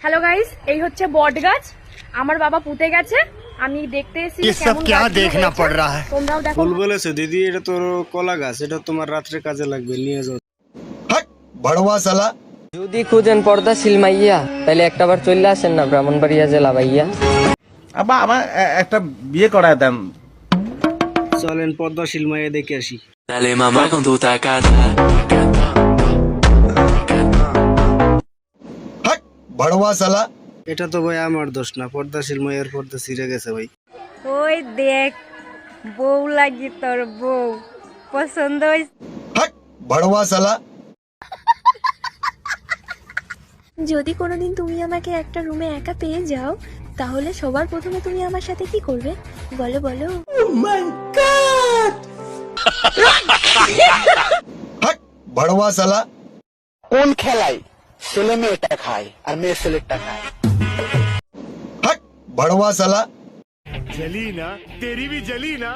Hello guys, এই হচ্ছে বট গাছ। আমার বাবা পুঁতে গেছে, আমি দেখতে এসেছি কেমন গাছ। তোমরাও দেখো। ভুল বলেছো দিদি, এটা তোর কলা গাছ, এটা তোমার রাত্রে কাজে লাগবে, নিয়ে যাও। হট ভড়ওয়া সালা। যদি খুঁজেন পর্দাশীল মাইয়া তাহলে একটাবার চলে আসেন না ব্রাহ্মণবাড়িয়া জেলা ভাইয়া। আব্বা আমার একটা বিয়ে করায় দেন। চলেন পদ্মাশীল মায়ে দেখে আসি। Dale mamá con tu tacata. হট ভড়ওয়া সালা। এটা তো ভাই আমার দোষ না, পদ্মাশীল মায়ের পর্দা ছিঁড়ে গেছে ভাই। ওই দেখ, বউ লাগি তোর বউ পছন্দ হয়েছে। হট ভড়ওয়া সালা। যদি কোনোদিন তুমি আমাকে একটা রুমে একা পেয়ে যাও, তাহলে সবার প্রথমে তুমি আমার সাথে কি করবে? বলো বলো। হট ভড়ওয়া সালা। কোন খেলায় ছেলে মেয়েটা খায় আর মেয়ে ছেলেটা খায়? হট ভড়ওয়া সালা। जली ना तेरी भी जली ना।